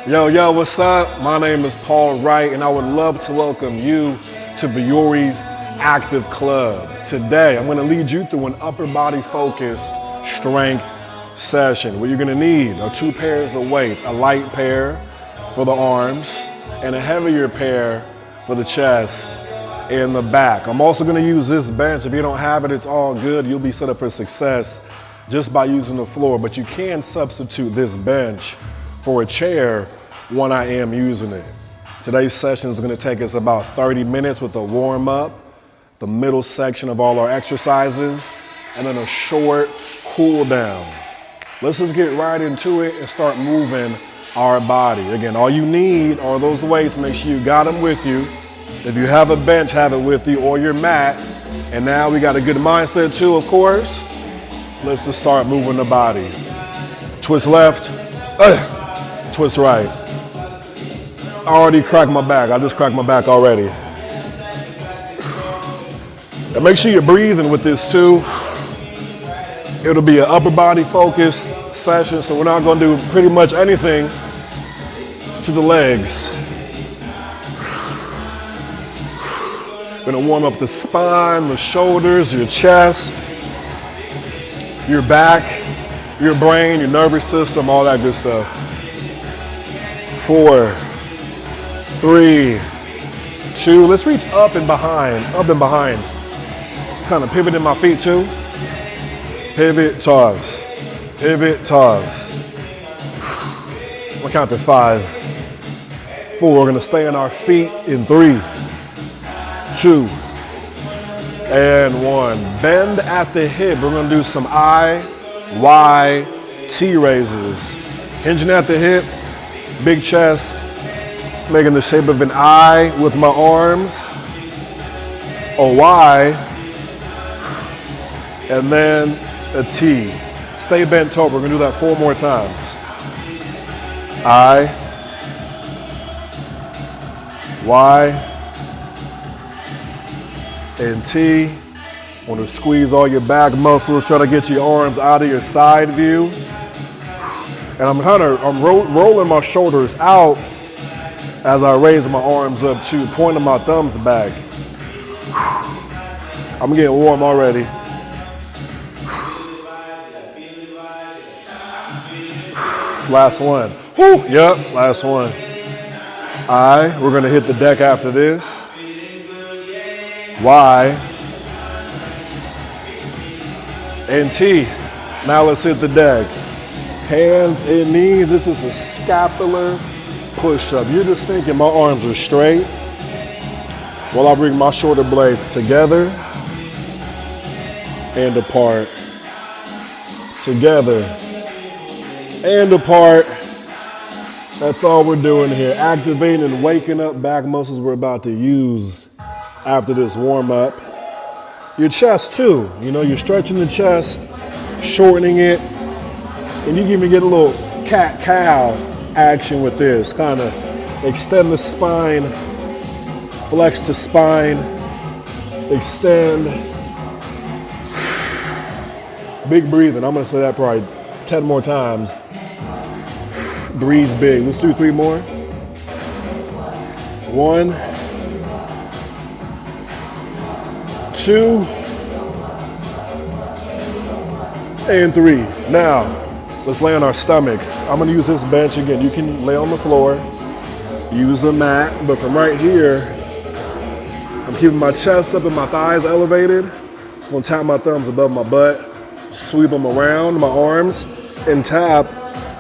Yo, what's up? My name is Paul Wright, and I would love to welcome you to Biori's Active Club. Today, I'm gonna lead you through an upper body focused strength session. What you're gonna need are 2 pairs of weights, a light pair for the arms and a heavier pair for the chest and the back. I'm also gonna use this bench. If you don't have it, it's all good. You'll be set up for success just by using the floor, but you can substitute this bench for a chair when I am using it. Today's session is gonna take us about 30 minutes with a warm up, the middle section of all our exercises, and then a short cool down. Let's just get right into it and start moving our body. Again, all you need are those weights. Make sure you got them with you. If you have a bench, have it with you, or your mat. And now we got a good mindset too, of course. Let's just start moving the body. Twist left. Twist right. I already cracked my back. I just cracked my back already. And make sure you're breathing with this too. It'll be an upper body focused session, so we're not gonna do pretty much anything to the legs. We're gonna warm up the spine, the shoulders, your chest, your back, your brain, your nervous system, all that good stuff. 4, 3, 2, let's reach up and behind, Kind of pivoting my feet too. Pivot, toss, pivot, toss. We'll count to 5, 4, we're gonna stay on our feet in 3, 2, and 1. Bend at the hip. We're gonna do some I, Y, T raises. Hinging at the hip, big chest, making the shape of an I with my arms, a Y, and then a T. Stay bent over. We're gonna do that 4 more times. I, Y, and T. Want to squeeze all your back muscles. Try to get your arms out of your side view. And I'm rolling my shoulders out as I raise my arms up too, pointing my thumbs back. I'm getting warm already. Last one. Woo, yep, last one. We're gonna hit the deck after this. Y and T. Now let's hit the deck. Hands and knees. This is a scapular push-up. You're just thinking my arms are straight while I bring my shoulder blades together and apart. Together and apart. That's all we're doing here. Activating and waking up back muscles we're about to use after this warm up. Your chest too. You know, you're stretching the chest, shortening it, and you can even get a little cat-cow action with this. Kind of extend the spine, flex the spine, extend. Big breathing. I'm gonna say that probably 10 more times. Breathe big. Let's do 3 more. 1, 2, and 3. Now, let's lay on our stomachs. I'm gonna use this bench again. You can lay on the floor, use a mat, but from right here, I'm keeping my chest up and my thighs elevated. Just gonna tap my thumbs above my butt, sweep them around my arms, and tap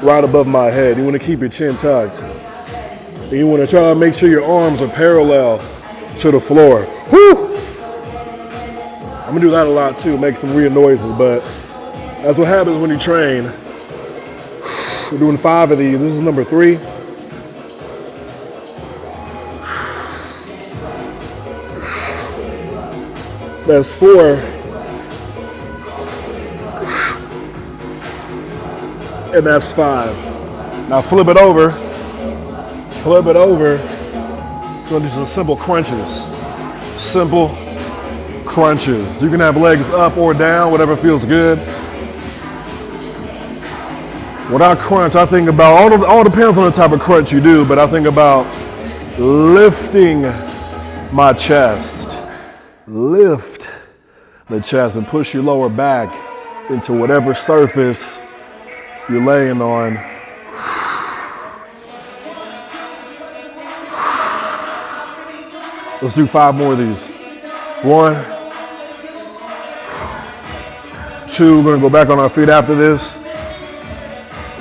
right above my head. You wanna keep your chin tucked. And you wanna try to make sure your arms are parallel to the floor. Woo! I'm gonna do that a lot too, make some weird noises, but that's what happens when you train. We're doing 5 of these. This is number 3. That's 4. And that's 5. Now flip it over. Flip it over. It's gonna do some simple crunches. Simple crunches. You can have legs up or down, whatever feels good. When I crunch, I think about, all depends on the type of crunch you do, but I think about lifting my chest. Lift the chest and push your lower back into whatever surface you're laying on. Let's do 5 more of these. 1, 2, we're gonna go back on our feet after this.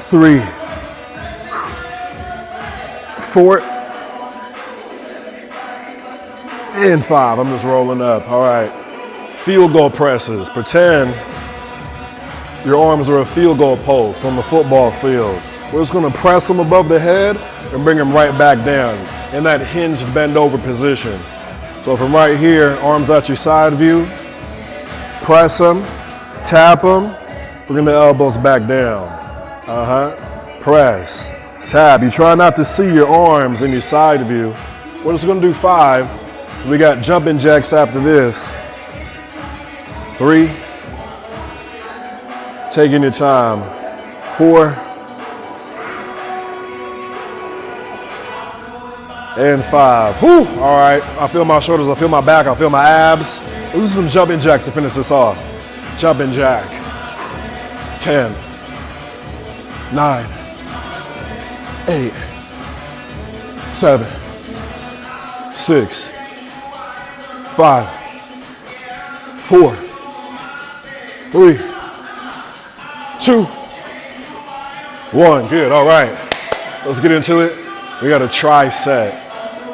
3, 4, and 5. I'm just rolling up. All right. Field goal presses. Pretend your arms are a field goal post on the football field. We're just gonna press them above the head and bring them right back down in that hinged bend over position. So from right here, arms out your side view, press them, tap them, bring the elbows back down. Press, tap. You try not to see your arms in your side view. We're just gonna do 5. We got jumping jacks after this. 3, taking your time. 4, and 5. Whew, all right. I feel my shoulders, I feel my back, I feel my abs. Let's do some jumping jacks to finish this off. Jumping jack. 10, 9, 8, 7, 6, 5, 4, 3, 2, 1. Good, all right. Let's get into it. We got a tricep.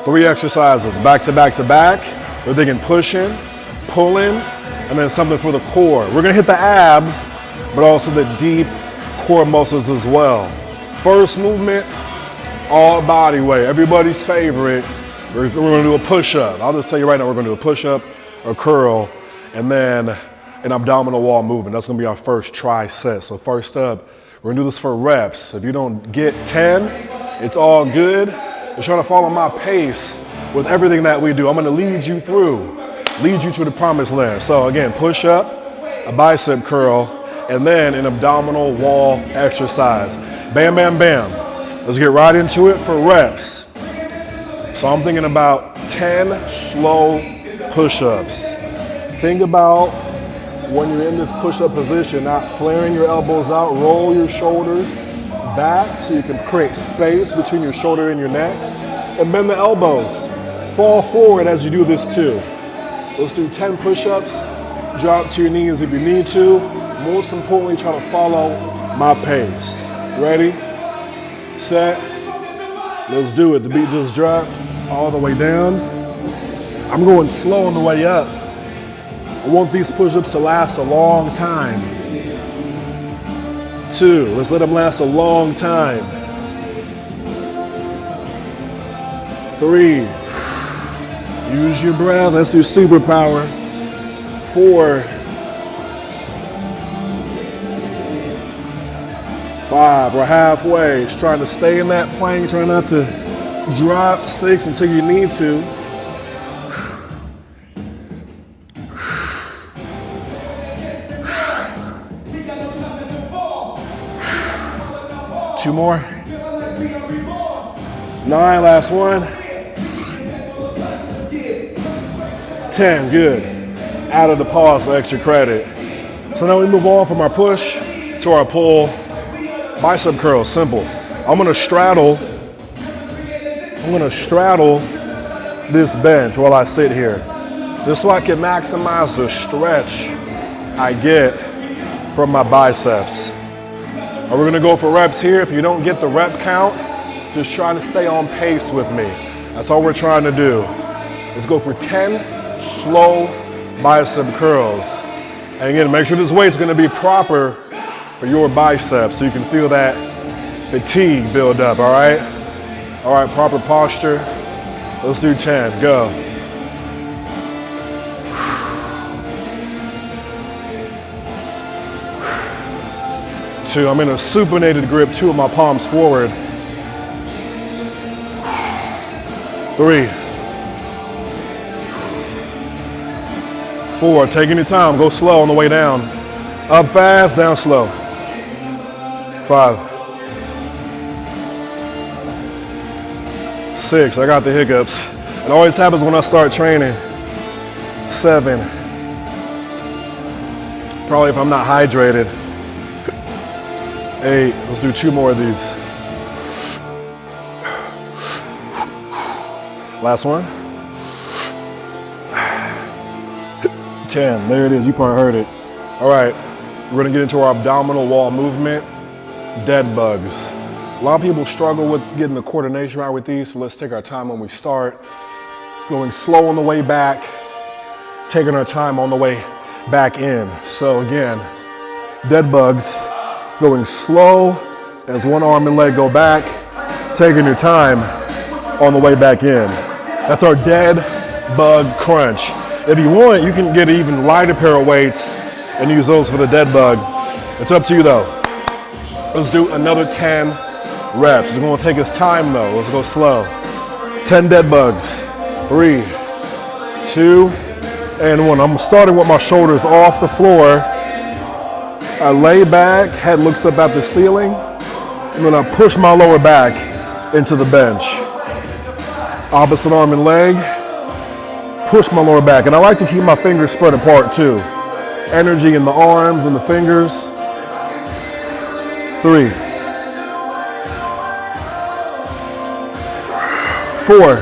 3 exercises, back to back to back. We're thinking pushing, pulling, and then something for the core. We're gonna hit the abs, but also the deep core muscles as well. First movement, all body weight. Everybody's favorite. We're gonna do a push-up. I'll just tell you right now, we're gonna do a push-up, a curl, and then an abdominal wall movement. That's gonna be our first tricep. So first up, we're gonna do this for reps. If you don't get 10, it's all good. Just try to follow my pace with everything that we do. I'm gonna lead you to the promised land. So again, push up, a bicep curl, and then an abdominal wall exercise. Bam, bam, bam. Let's get right into it for reps. So I'm thinking about 10 slow push-ups. Think about when you're in this push-up position, not flaring your elbows out, roll your shoulders back so you can create space between your shoulder and your neck, and bend the elbows. Fall forward as you do this too. Let's do 10 push-ups. Drop to your knees if you need to. Most importantly, try to follow my pace. Ready, set, let's do it. The beat just dropped all the way down. I'm going slow on the way up. I want these push-ups to last a long time. 2, let's let them last a long time. 3, use your breath, that's your superpower. 4, 5, we're halfway. Just trying to stay in that plank, try not to drop. 6 until you need to. 2 more. 9, last one. 10, good. Out of the pause for extra credit. So now we move on from our push to our pull. Bicep curls, simple. I'm gonna straddle this bench while I sit here. Just so I can maximize the stretch I get from my biceps. We're gonna go for reps here. If you don't get the rep count, just try to stay on pace with me. That's all we're trying to do. Let's go for 10 slow bicep curls. And again, make sure this weight's gonna be proper for your biceps so you can feel that fatigue build up, all right? All right, proper posture. Let's do 10, go. 2, I'm in a supinated grip, 2 of my palms forward. 3, 4, taking your time, go slow on the way down. Up fast, down slow. 5, 6, I got the hiccups. It always happens when I start training. 7, probably if I'm not hydrated. 8, let's do 2 more of these. Last one. 10, there it is, you probably heard it. All right, we're gonna get into our abdominal wall movement, dead bugs. A lot of people struggle with getting the coordination right with these, so let's take our time when we start. Going slow on the way back, taking our time on the way back in. So again, dead bugs, going slow as one arm and leg go back, taking your time on the way back in. That's our dead bug crunch. If you want, you can get an even lighter pair of weights and use those for the dead bug. It's up to you though. Let's do another 10 reps. It's gonna take us time though. Let's go slow. 10 dead bugs. 3, 2, and 1. I'm starting with my shoulders off the floor. I lay back, head looks up at the ceiling, and then I push my lower back into the bench. Opposite arm and leg, push my lower back. And I like to keep my fingers spread apart too. Energy in the arms and the fingers. 3, 4,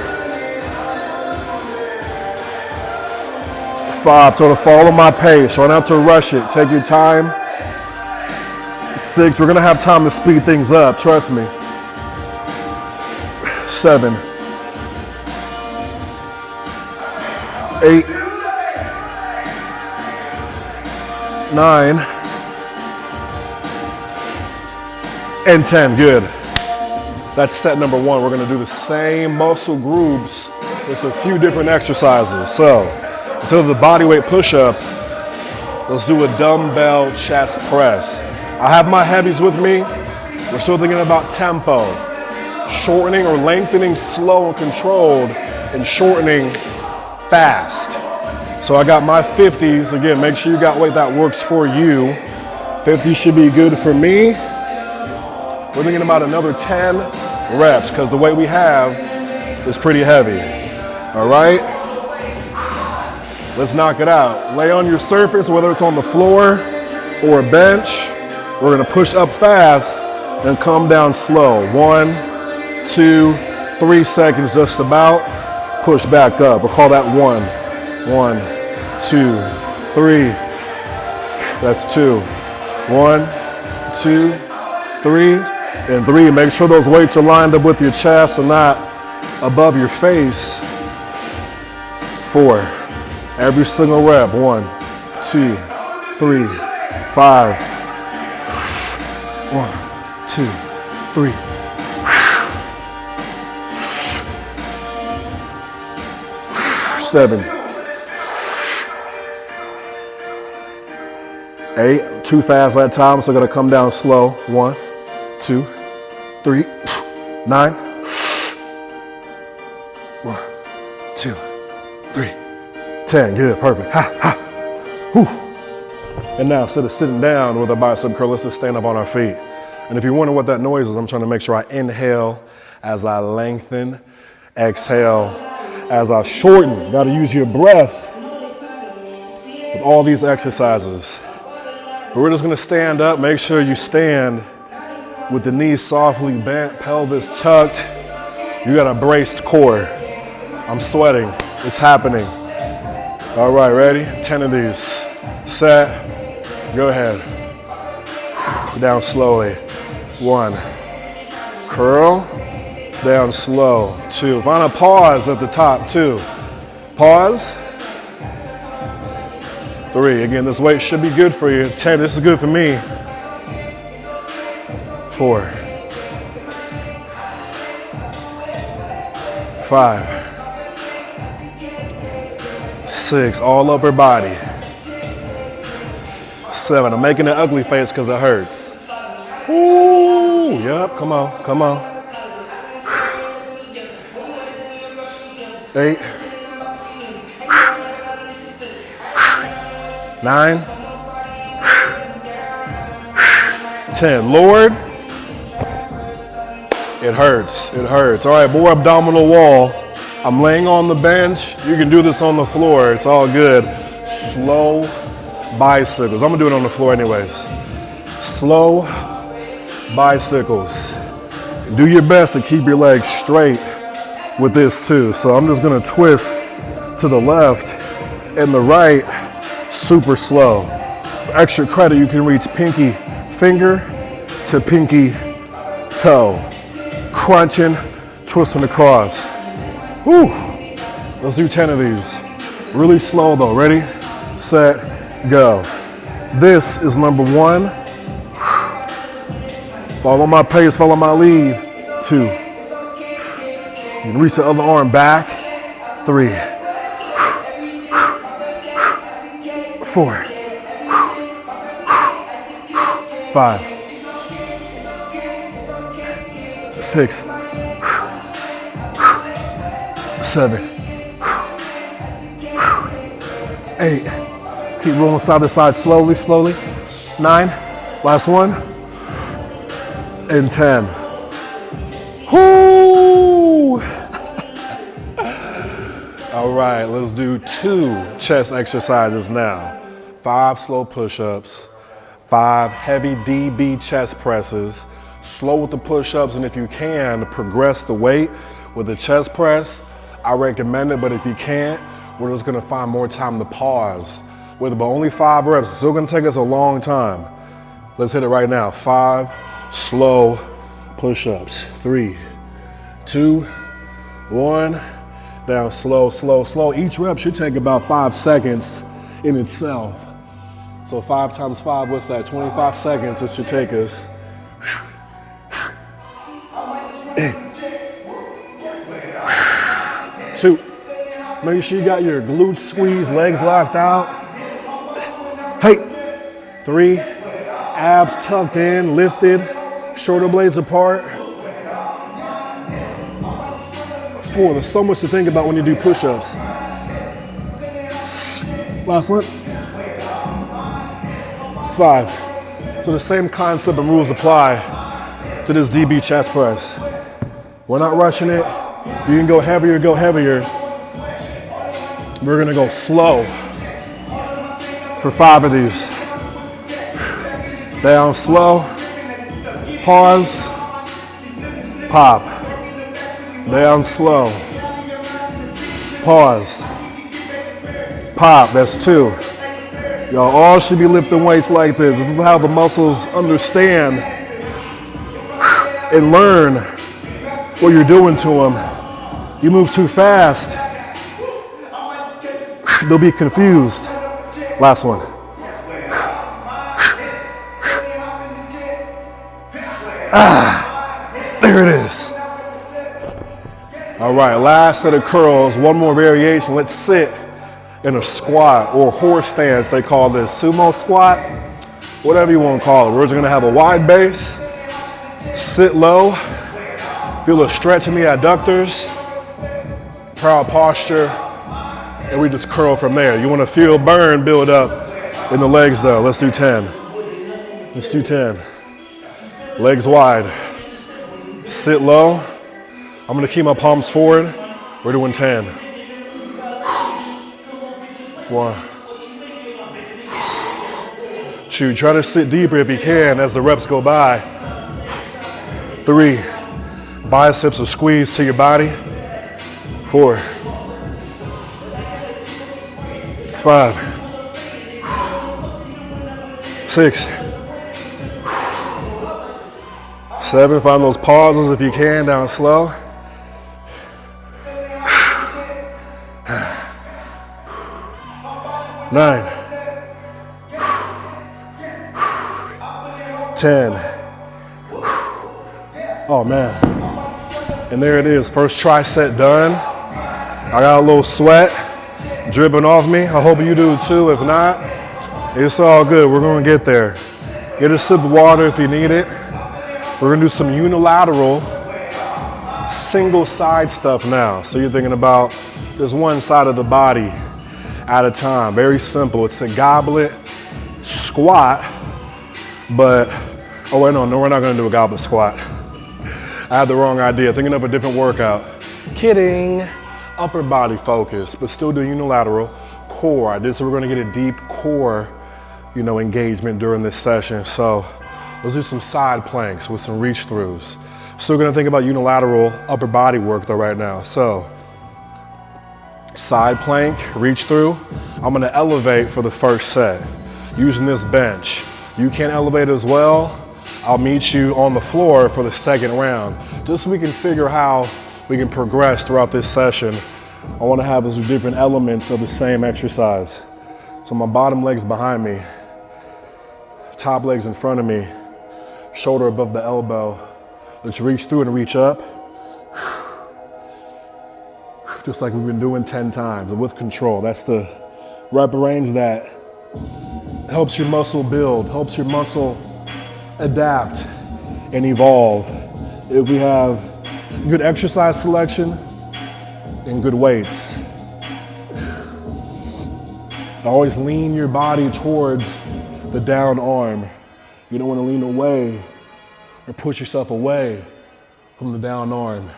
5, so to follow my pace, try not to rush it, take your time. 6, we're gonna have time to speed things up, trust me. 7, 8, 9, and 10, good. That's set number 1. We're gonna do the same muscle groups with a few different exercises. So, instead of the bodyweight push-up, let's do a dumbbell chest press. I have my heavies with me. We're still thinking about tempo. Shortening or lengthening slow and controlled, and shortening fast. So I got my 50s. Again, make sure you got weight that works for you. 50 should be good for me. We're thinking about another 10 reps because the weight we have is pretty heavy. All right? Let's knock it out. Lay on your surface, whether it's on the floor or a bench. We're gonna push up fast and come down slow. 1, 2, 3 seconds just about. Push back up. We'll call that 1. 1, 2, 3. That's 2. 1, 2, 3, and 3. Make sure those weights are lined up with your chest and not above your face. 4. Every single rep. 1, 2, 3, 5. 1, 2, 3. 7, 8. Too fast that time, so gonna come down slow. 1, 2, 3, 9. 1, 2, 3, 10. Good, perfect. Ha, ha. Whew. And now, instead of sitting down with a bicep curl, let's just stand up on our feet. And if you're wondering what that noise is, I'm trying to make sure I inhale as I lengthen, exhale as I shorten. You gotta use your breath with all these exercises. But we're just gonna stand up. Make sure you stand with the knees softly bent, pelvis tucked. You got a braced core. I'm sweating, it's happening. All right, ready? 10 of these. Set, go ahead. Down slowly. 1, curl, down slow. 2, find a pause at the top. 2, pause. 3, again, this weight should be good for you. 10, this is good for me. 4, 5, 6, all upper body. 7, I'm making an ugly face because it hurts. Ooh, yep, come on, come on. 8, 9, 10. Lowered It hurts, it hurts. All right, more abdominal wall. I'm laying on the bench. You can do this on the floor, it's all good. Slow bicycles. I'm gonna do it on the floor anyways. Slow bicycles. Do your best to keep your legs straight with this too. So I'm just gonna twist to the left and the right, super slow. For extra credit, you can reach pinky finger to pinky toe. Crunching, twisting across. Whew. Let's do 10 of these. Really slow though. Ready, set, go. This is number 1. Follow my pace, follow my lead. 2. You can reach the other arm back. 3. 4. 5. 6. 7. 8. Keep rolling side to side slowly, slowly. 9. Last one. And 10. Whoo! All right, let's do 2 chest exercises now. 5 slow push-ups, 5 heavy DB chest presses, slow with the push-ups, and if you can, progress the weight with the chest press. I recommend it, but if you can't, we're just gonna find more time to pause with it, but only 5 reps. It's still gonna take us a long time. Let's hit it right now. 5 slow push-ups. 3, 2, 1. Down, slow, slow, slow. Each rep should take about 5 seconds in itself. So 5 times 5, what's that? 25 seconds it should take us. 2. Make sure you got your glutes squeezed, legs locked out. Hey. 3. Abs tucked in, lifted, shoulder blades apart. 4. There's so much to think about when you do push-ups. Last one. 5. So the same concept and rules apply to this DB chest press. We're not rushing it. If you can go heavier, go heavier. We're gonna go slow for 5 of these. Down slow, pause, pop. Down slow, pause, pop. That's 2. Y'all all should be lifting weights like this. This is how the muscles understand and learn what you're doing to them. You move too fast, they'll be confused. Last one. There it is. All right, last set of curls, one more variation. Let's sit in a squat or horse stance, they call this. Sumo squat, whatever you want to call it. We're just gonna have a wide base, sit low, feel a stretch in the adductors, proud posture, and we just curl from there. You want to feel burn build up in the legs though. Let's do 10. Let's do 10. Legs wide. Sit low. I'm gonna keep my palms forward. We're doing 10. 1. 2. Try to sit deeper if you can as the reps go by. 3. Biceps are squeezed to your body. 4. 5. 6. 7. Find those pauses if you can, down slow. 9. 10. Oh man. And there it is, first tricep done. I got a little sweat dripping off me. I hope you do too. If not, it's all good. We're gonna get there. Get a sip of water if you need it. We're gonna do some unilateral single side stuff now. So you're thinking about just one side of the body at a time. Very simple. It's a goblet squat, but, oh wait, no, we're not gonna do a goblet squat. I had the wrong idea, thinking of a different workout. Kidding. Upper body focus, but still do unilateral. Core, I did, so we're gonna get a deep core, engagement during this session. So let's do some side planks with some reach throughs. Still gonna think about unilateral upper body work though right now. So side plank, reach through. I'm gonna elevate for the first set using this bench. You can elevate as well. I'll meet you on the floor for the second round, just so we can figure how we can progress throughout this session. I wanna have those different elements of the same exercise. So my bottom leg's behind me, top leg's in front of me, shoulder above the elbow. Let's reach through and reach up. Just like we've been doing 10 times with control. That's the rep range that helps your muscle build, helps your muscle adapt and evolve. If we have good exercise selection and good weights. Always lean your body towards the down arm. You don't want to lean away or push yourself away from the down arm.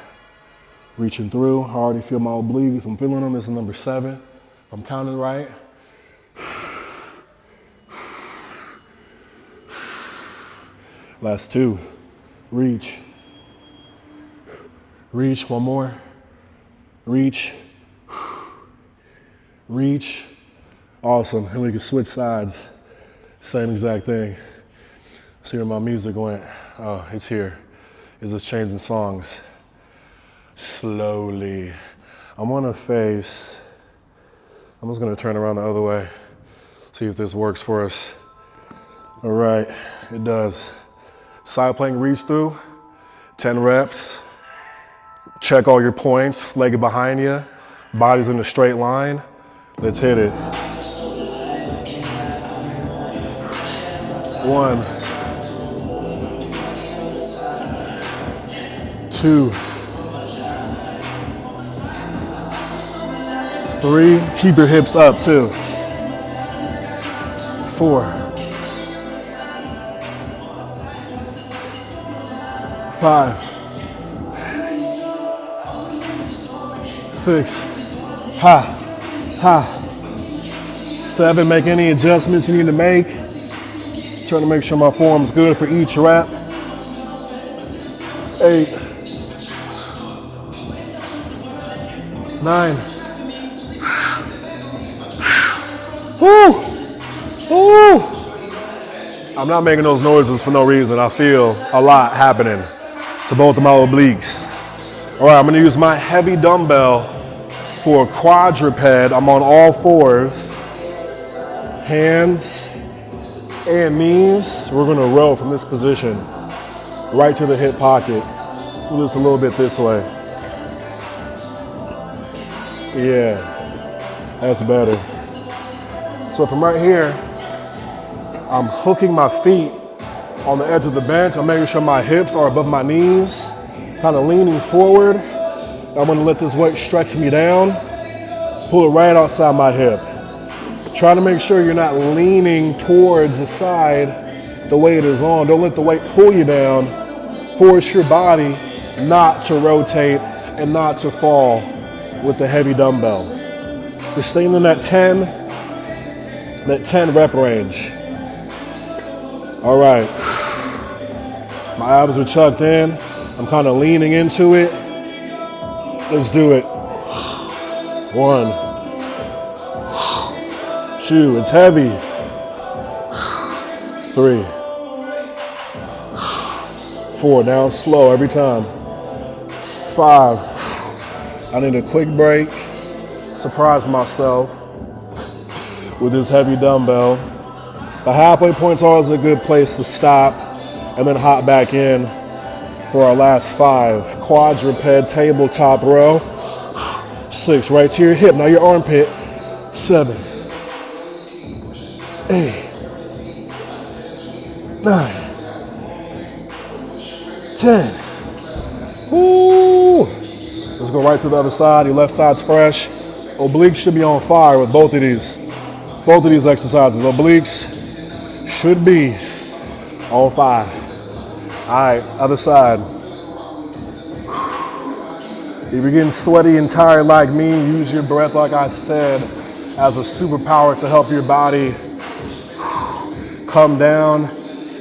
Reaching through, I already feel my obliques. I'm feeling them. This is number 7. If I'm counting right. Last 2. Reach. Reach, one more. Reach. Reach. Awesome, and we can switch sides. Same exact thing. See where my music went. Oh, it's here. It's just changing songs. Slowly. I'm gonna face, I'm just gonna turn around the other way. See if this works for us. All right, it does. Side plank reach through, 10 reps. Check all your points, leg behind you, body's in a straight line. Let's hit it. 1, 2, 3, keep your hips up too. 4, 5, 6, ha. 7, make any adjustments you need to make. Trying to make sure my form's good for each rep. 8, 9. Woo! Woo! I'm not making those noises for no reason. I feel a lot happening to both of my obliques. All right, I'm gonna use my heavy dumbbell for a quadruped. I'm on all 4s, hands and knees. We're gonna row from this position right to the hip pocket. Do this a little bit this way. Yeah, that's better. So from right here, I'm hooking my feet on the edge of the bench. I'm making sure my hips are above my knees, kind of leaning forward. I'm gonna let this weight stretch me down, pull it right outside my hip. Try to make sure you're not leaning towards the side the weight is on. Don't let the weight pull you down. Force your body not to rotate and not to fall with the heavy dumbbell. Just staying in that 10 rep range. All right. My abs are tucked in. I'm kind of leaning into it. Let's do it. 1, 2, it's heavy. 3, 4, down slow every time. 5, I need a quick break. Surprise myself with this heavy dumbbell. The halfway point's always a good place to stop and then hop back in for our last 5. Quadruped tabletop row. 6, right to your hip, now your armpit. 7, 8, 9, 10. Woo! Let's go right to the other side. Your left side's fresh. Obliques should be on fire with both of these exercises. Obliques should be on fire. All right, other side. If you're getting sweaty and tired like me, use your breath, like I said, as a superpower to help your body come down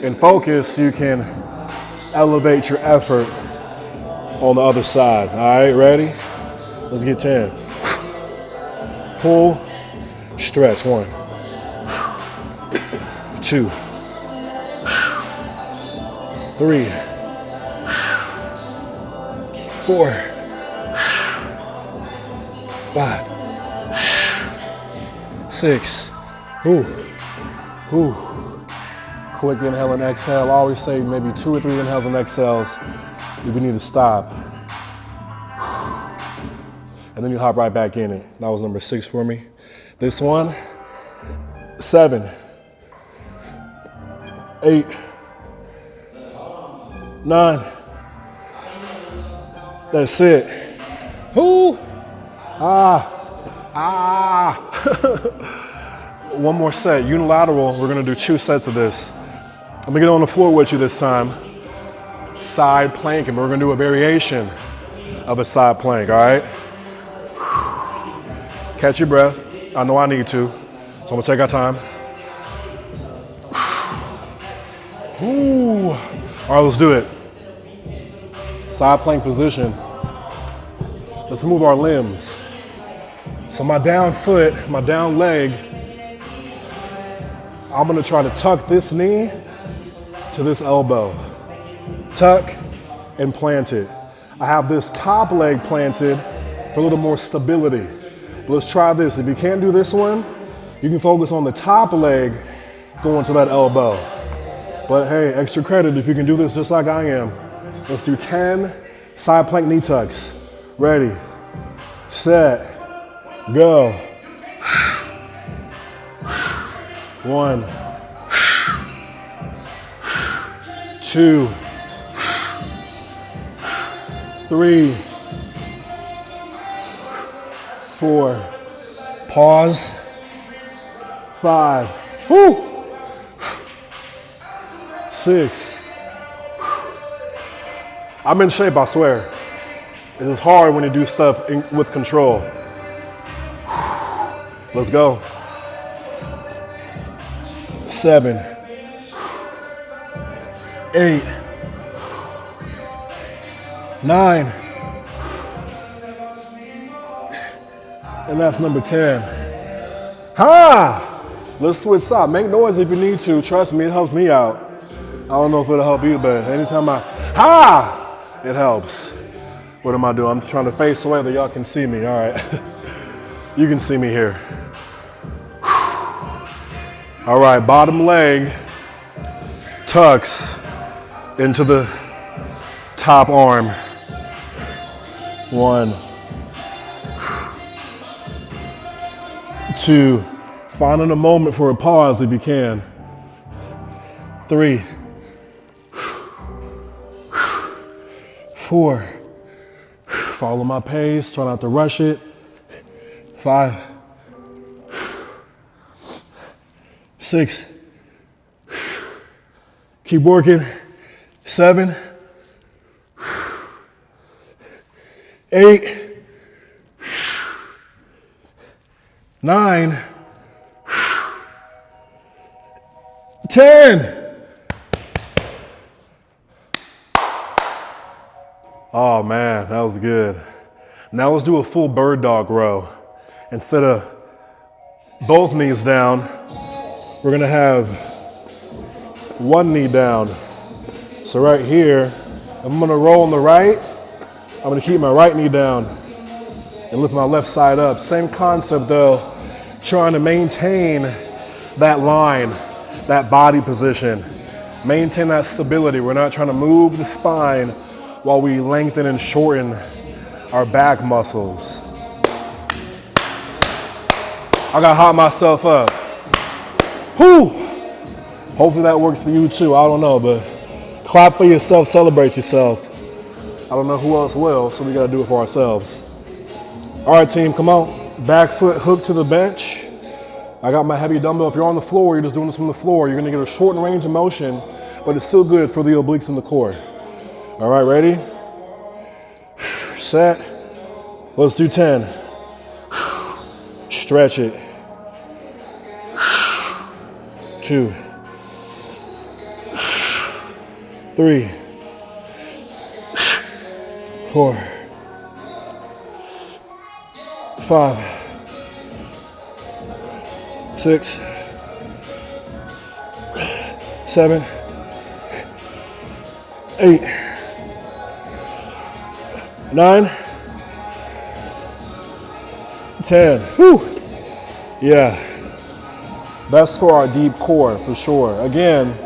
and focus so you can elevate your effort on the other side. All right, ready? Let's get 10. Pull, stretch. 1, 2, 3, 4, 5, 6. Quick inhale and exhale. I always say maybe 2 or 3 inhales and exhales if you need to stop. And then you hop right back in it. That was number 6 for me. This one, 7, 8, 9. That's it. One more set, unilateral. We're gonna do 2 sets of this. I'm gonna get on the floor with you this time. Side plank, and we're gonna do a variation of a side plank, all right? Catch your breath. I know I need to, so I'm gonna take our time. All right, let's do it. Side plank position. Let's move our limbs. So my down foot, my down leg, I'm gonna try to tuck this knee to this elbow. Tuck and plant it. I have this top leg planted for a little more stability. Let's try this. If you can't do this one, you can focus on the top leg going to that elbow. But hey, extra credit if you can do this just like I am. Let's do 10 side plank knee tucks. Ready, set, go. 1, 2, 3, 4, pause, 5, 6. I'm in shape, I swear. It is hard when you do stuff with control. Let's go. 7, 8, 9, and that's number 10. Let's switch sides. Make noise if you need to. Trust me, it helps me out. I don't know if it'll help you, but anytime it helps. What am I doing? I'm just trying to face away that y'all can see me. All right. You can see me here. All right, bottom leg tucks into the top arm. 1, 2, finding a moment for a pause if you can. 3, 4, follow my pace, try not to rush it. 5, 6, keep working. 7, 8, 9, 10. Oh man, that was good. Now let's do a full bird dog row. Instead of both knees down, we're gonna have one knee down. So right here, I'm gonna roll on the right. I'm gonna keep my right knee down and lift my left side up. Same concept though, trying to maintain that line, that body position. Maintain that stability. We're not trying to move the spine while we lengthen and shorten our back muscles. I gotta hop myself up. Hopefully that works for you too. I don't know, but clap for yourself, celebrate yourself. I don't know who else will, so we gotta do it for ourselves. All right, team, come on. Back foot hook to the bench. I got my heavy dumbbell. If you're on the floor, you're just doing this from the floor. You're gonna get a shortened range of motion, but it's still good for the obliques and the core. All right, ready? Set, Let's do 10. Stretch it. 2, 3, 4, 5, 6, 7, 8, 9, 10. Whew. Yeah. That's for our deep core, for sure. Again,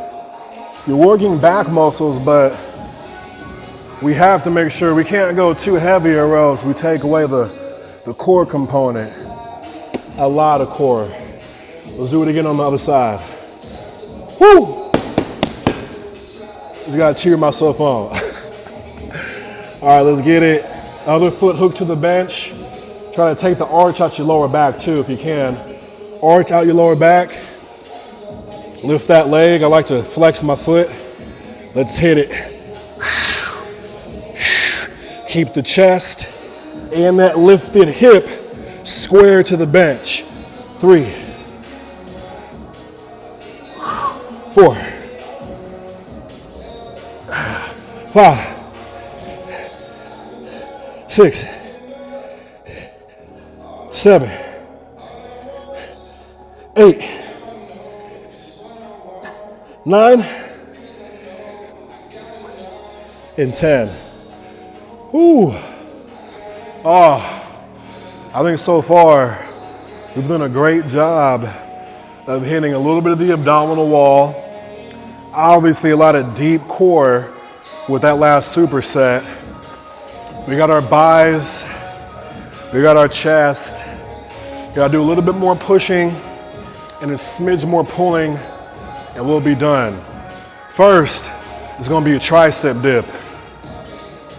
you're working back muscles, but we have to make sure we can't go too heavy or else we take away the core component. A lot of core. Let's do it again on the other side. Woo! Just gotta cheer myself on. All right, let's get it. Other foot hook to the bench. Try to take the arch out your lower back too if you can. Arch out your lower back. Lift that leg. I like to flex my foot. Let's hit it. Keep the chest and that lifted hip square to the bench. 3, 4, 5, 6, 7, 8, 9, and 10. Ooh. I think so far we've done a great job of hitting a little bit of the abdominal wall. Obviously a lot of deep core with that last superset. We got our buys, we got our chest. Gotta do a little bit more pushing and a smidge more pulling and we'll be done. First, it's gonna be a tricep dip.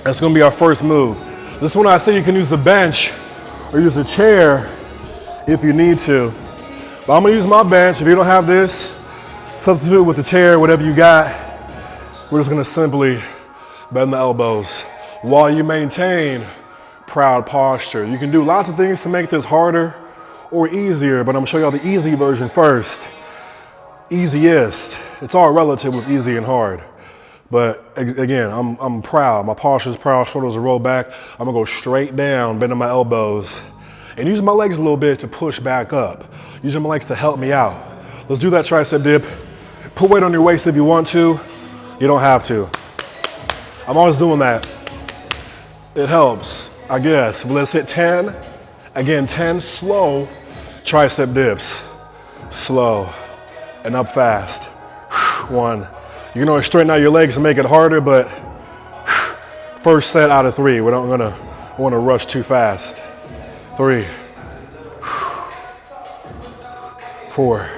That's gonna be our first move. This one I say you can use the bench or use a chair if you need to. But I'm gonna use my bench. If you don't have this, substitute with the chair, whatever you got. We're just gonna simply bend the elbows while you maintain proud posture. You can do lots of things to make this harder or easier, but I'm gonna show y'all the easy version first. Easiest. It's all relative what's easy and hard. But again, I'm proud. My posture's proud, shoulders are rolled back. I'm gonna go straight down, bending my elbows, and use my legs a little bit to push back up. Using my legs to help me out. Let's do that tricep dip. Put weight on your waist if you want to. You don't have to. I'm always doing that. It helps, I guess. But let's hit 10. Again, 10 slow tricep dips. Slow and up fast. 1. You can always straighten out your legs and make it harder, but first set out of 3. We don't want to rush too fast. 3, 4,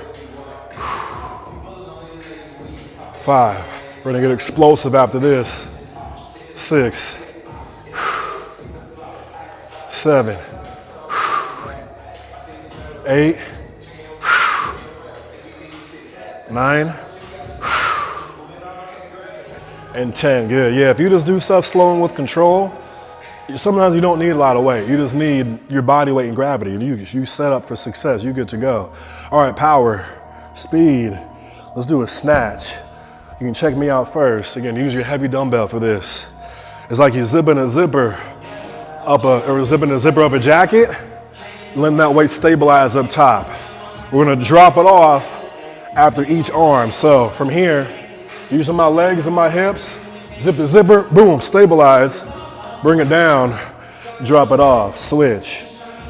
5. We're gonna get explosive after this. 6, 7, 8, 9, and 10. Good. Yeah, if you just do stuff slow and with control, sometimes you don't need a lot of weight. You just need your body weight and gravity. You set up for success. You're good to go. All right, power, speed. Let's do a snatch. You can check me out first. Again, use your heavy dumbbell for this. It's like you're zipping a zipper up a jacket, letting that weight stabilize up top. We're gonna drop it off after each arm. So from here, using my legs and my hips, zip the zipper, boom, stabilize, bring it down, drop it off, switch.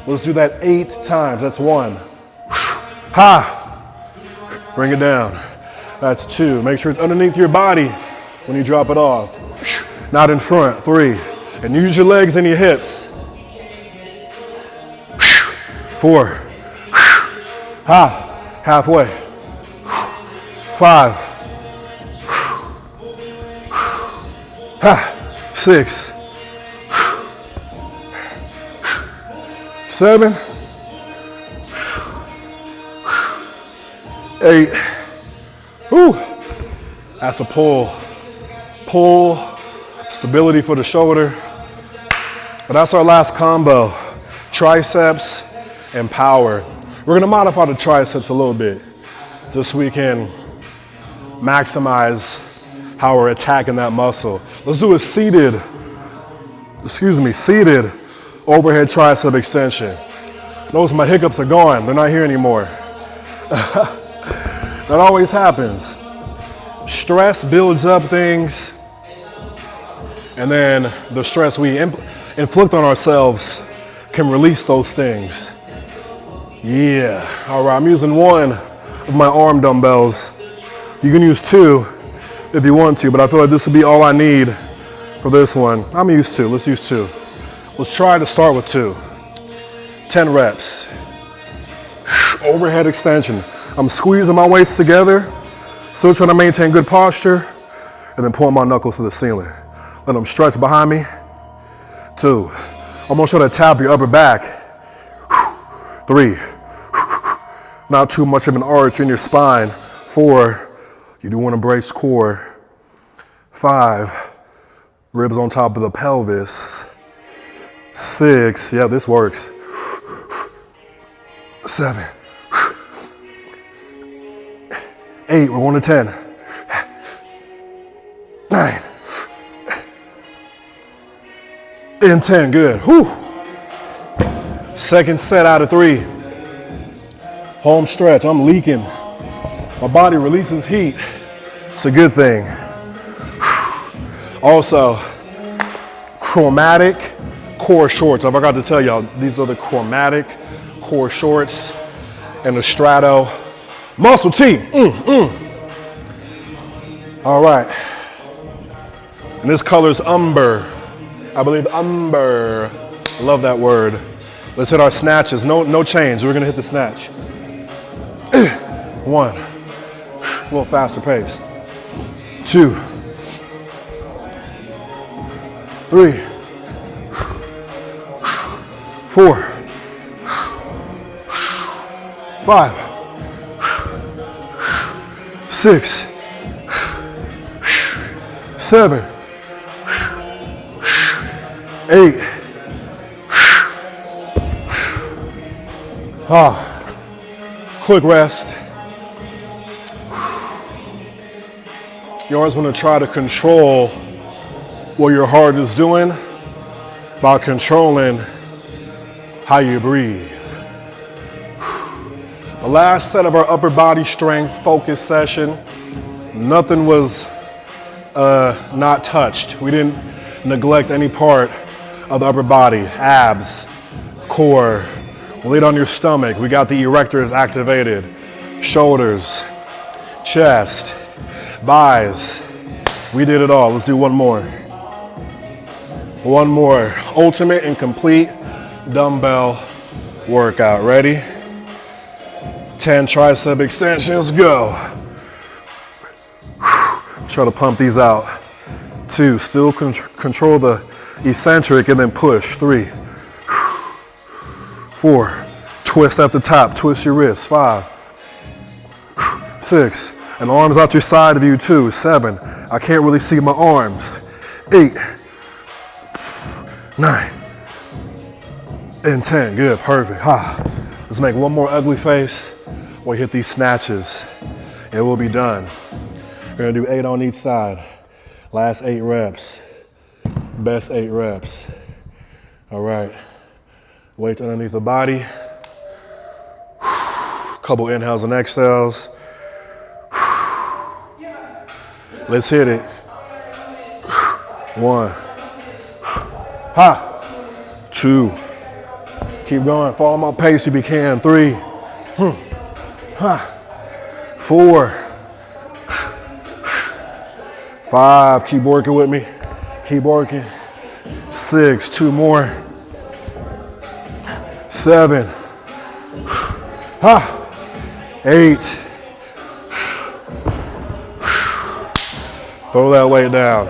Let's do that 8 times. That's 1. Ha! Bring it down. That's 2. Make sure it's underneath your body when you drop it off. Not in front. 3. And use your legs and your hips. 4. Ha! Halfway. 5. Ha! 6. 7. 8. Whew. That's a pull. Pull, stability for the shoulder. But that's our last combo. triceps and power. We're gonna modify the triceps a little bit just so we can maximize how we're attacking that muscle. Let's do a seated overhead tricep extension. Notice my hiccups are gone, they're not here anymore. That always happens. Stress builds up things, and then the stress we inflict on ourselves can release those things. Yeah, all right, I'm using one of my arm dumbbells. You can use two if you want to, but I feel like this would be all I need for this one. I'm gonna use two, let's use two. Let's try to start with two. 10 reps. Overhead extension. I'm squeezing my weights together, still trying to maintain good posture, and then pulling my knuckles to the ceiling. Let them stretch behind me. 2. I'm gonna try to tap your upper back. 3. Not too much of an arch in your spine. 4. You do want to brace core. 5. Ribs on top of the pelvis. 6. Yeah, this works. 7. 8. We're going to 10. 9. And 10. Good. Whew. Second set out of 3. Home stretch. I'm leaking. My body releases heat. It's a good thing. Also, chromatic core shorts. I forgot to tell y'all, these are the chromatic core shorts and the Strato muscle tee. All right. And this color's umber. I believe umber. Love that word. Let's hit our snatches. No change. We're gonna hit the snatch. 1. A little faster pace. 2. 3. 4. 5. 6. 7. 8. Quick rest. You always want to try to control what your heart is doing by controlling how you breathe. The last set of our upper body strength focus session, nothing was not touched. We didn't neglect any part of the upper body, abs, core. We laid on your stomach. We got the erectors activated, shoulders, chest, thighs. We did it all. Let's do one more. One more. Ultimate and complete dumbbell workout. Ready? 10 tricep extensions, go. Try to pump these out. 2, still control the eccentric and then push. 3, 4, twist at the top, twist your wrists. 5, 6, and arms out your side of you too. 7, I can't really see my arms. 8, 9, and 10, good, perfect. Let's make one more ugly face. We'll hit these snatches and we'll be done. We're gonna do 8 on each side. Last 8 reps, best 8 reps. All right, weights underneath the body. Couple inhales and exhales. Let's hit it. 1, 2, keep going, follow my pace if you can. 3, 4, 5, keep working with me, keep working. 6, 2 more. 7, 8. Throw that weight down.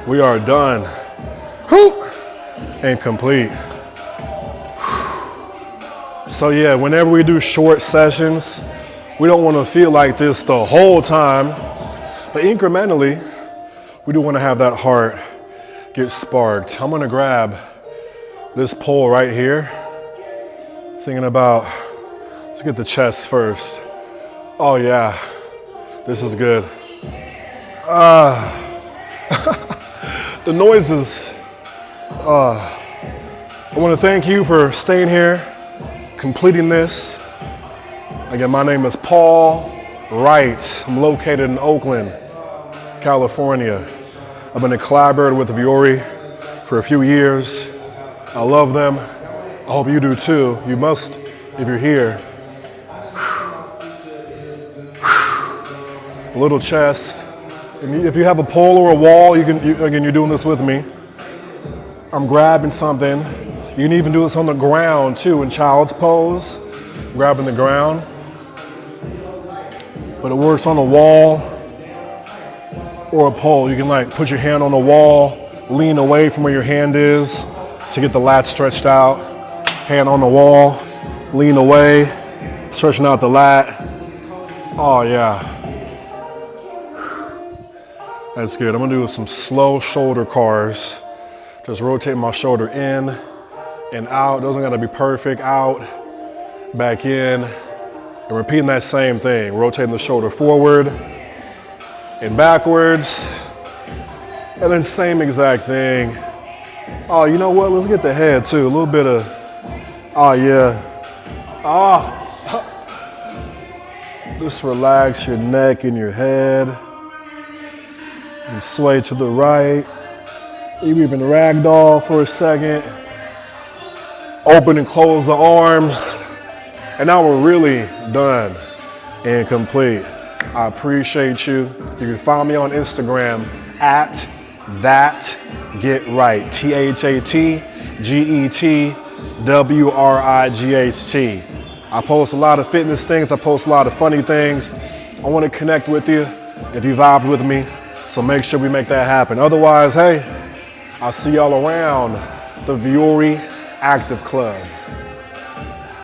We are done. And complete. So yeah, whenever we do short sessions, we don't want to feel like this the whole time, but incrementally, we do want to have that heart get sparked. I'm going to grab this pole right here. Thinking about, let's get the chest first. Oh yeah, this is good. The noises. I want to thank you for staying here, completing this. Again, my name is Paul Wright. I'm located in Oakland, California. I've been a collaborator with Viore for a few years. I love them. I hope you do too. You must if you're here. A little chest. And if you have a pole or a wall, again, you're doing this with me. I'm grabbing something. You can even do this on the ground too in child's pose. Grabbing the ground. But it works on a wall or a pole. You can like put your hand on the wall, lean away from where your hand is to get the lat stretched out. Hand on the wall, lean away, stretching out the lat. Oh yeah. That's good. I'm gonna do some slow shoulder cars. Just rotate my shoulder in and out. Doesn't gotta be perfect. Out, back in. And repeating that same thing. Rotating the shoulder forward and backwards. And then same exact thing. Oh, you know what? Let's get the head too. A little bit of, oh yeah. Just relax your neck and your head. And sway to the right. You even ragdoll for a second. Open and close the arms. And now we're really done and complete. I appreciate you. You can find me on Instagram at thatgetwright. ThatGetWright. I post a lot of fitness things. I post a lot of funny things. I want to connect with you if you vibe with me. So make sure we make that happen. Otherwise, hey, I'll see y'all around the Viore Active Club.